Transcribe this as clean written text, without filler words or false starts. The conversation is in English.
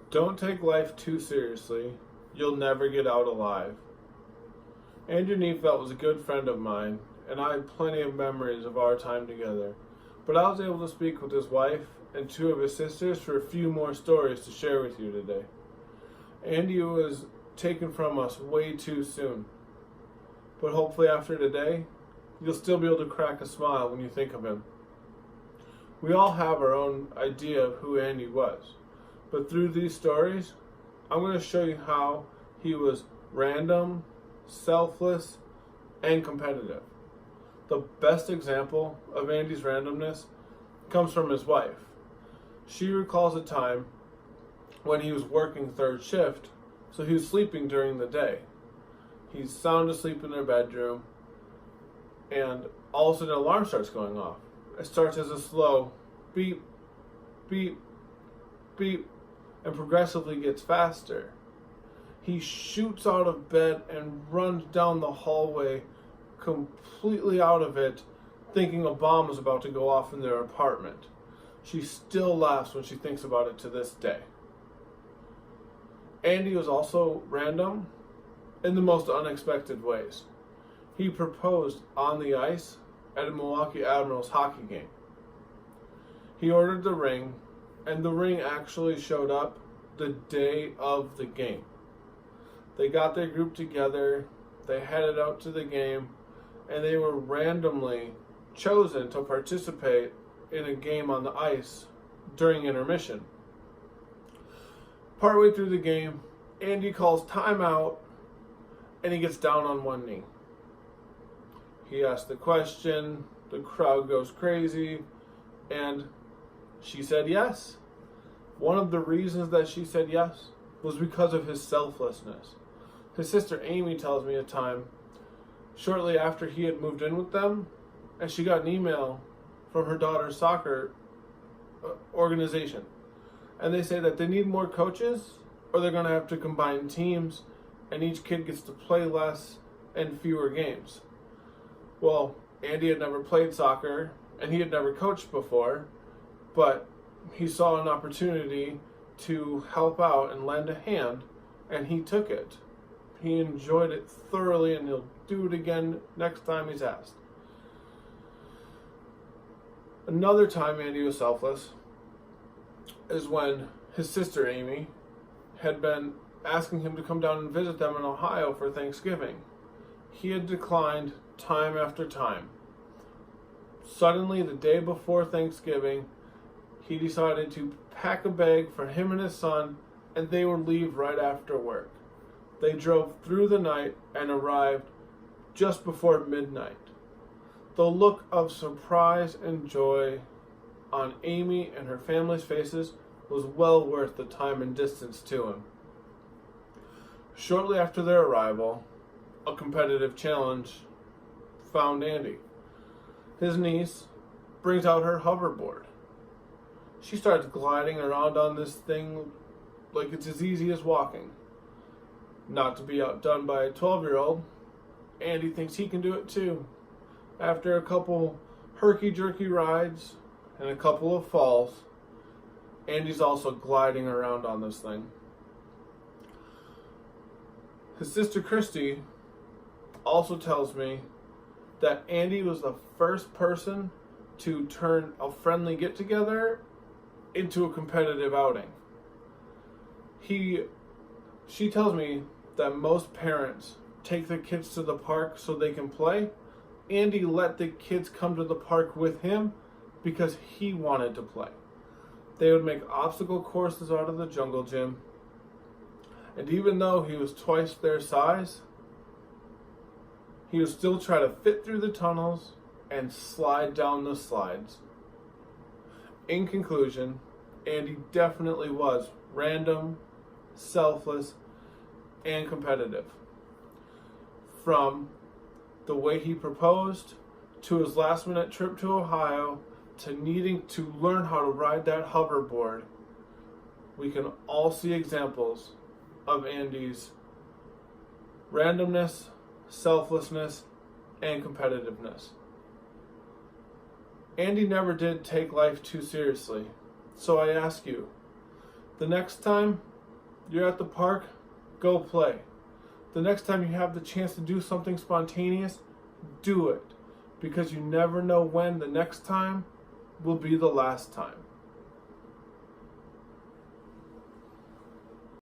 Don't take life too seriously. You'll never get out alive. Andrew Niedfeldt was a good friend of mine, and I have plenty of memories of our time together. But I was able to speak with his wife and two of his sisters for a few more stories to share with you today. Andy was taken from us way too soon. But hopefully after today, you'll still be able to crack a smile when you think of him. We all have our own idea of who Andy was. But through these stories, I'm going to show you how he was random, selfless, and competitive. The best example of Andy's randomness comes from his wife. She recalls a time when he was working third shift, so he was sleeping during the day. He's sound asleep in their bedroom, and all of a sudden an alarm starts going off. It starts as a slow beep, beep, beep, and progressively gets faster. He shoots out of bed and runs down the hallway, completely out of it, thinking a bomb is about to go off in their apartment. She still laughs when she thinks about it to this day. Andy was also random in the most unexpected ways. He proposed on the ice at a Milwaukee Admirals hockey game. He ordered the ring, and the ring actually showed up the day of the game. They got their group together, they headed out to the game, and they were randomly chosen to participate in a game on the ice during intermission. Partway through the game, Andy calls timeout, and he gets down on one knee. He asks the question, the crowd goes crazy, and she said yes. One of the reasons that she said yes was because of his selflessness. His sister Amy tells me a time, shortly after he had moved in with them, and she got an email from her daughter's soccer organization. And they say that they need more coaches, or they're going to have to combine teams, and each kid gets to play less and fewer games. Well, Andy had never played soccer, and he had never coached before, but he saw an opportunity to help out and lend a hand, and he took it. He enjoyed it thoroughly, and he'll do it again next time he's asked. Another time Andy was selfless is when his sister Amy had been asking him to come down and visit them in Ohio for Thanksgiving. He had declined time after time. Suddenly, the day before Thanksgiving, he decided to pack a bag for him and his son, and they would leave right after work. They drove through the night and arrived just before midnight. The look of surprise and joy on Amy and her family's faces was well worth the time and distance to him. Shortly after their arrival, a competitive challenge found Andy. His niece brings out her hoverboard. She starts gliding around on this thing like it's as easy as walking. Not to be outdone by a 12-year-old, Andy thinks he can do it too. After a couple herky-jerky rides and a couple of falls, Andy's also gliding around on this thing. His sister Christy also tells me that Andy was the first person to turn a friendly get-together into a competitive outing. She tells me that most parents take their kids to the park so they can play. Andy let the kids come to the park with him because he wanted to play. They would make obstacle courses out of the jungle gym. And even though he was twice their size, he would still try to fit through the tunnels and slide down the slides. In conclusion, Andy definitely was random, selfless, and competitive. From the way he proposed, to his last-minute trip to Ohio, to needing to learn how to ride that hoverboard, we can all see examples of Andy's randomness, selflessness, and competitiveness. Andy never did take life too seriously, so I ask you, the next time You're at the park, go play. The next time you have the chance to do something spontaneous, do it. Because you never know when the next time will be the last time.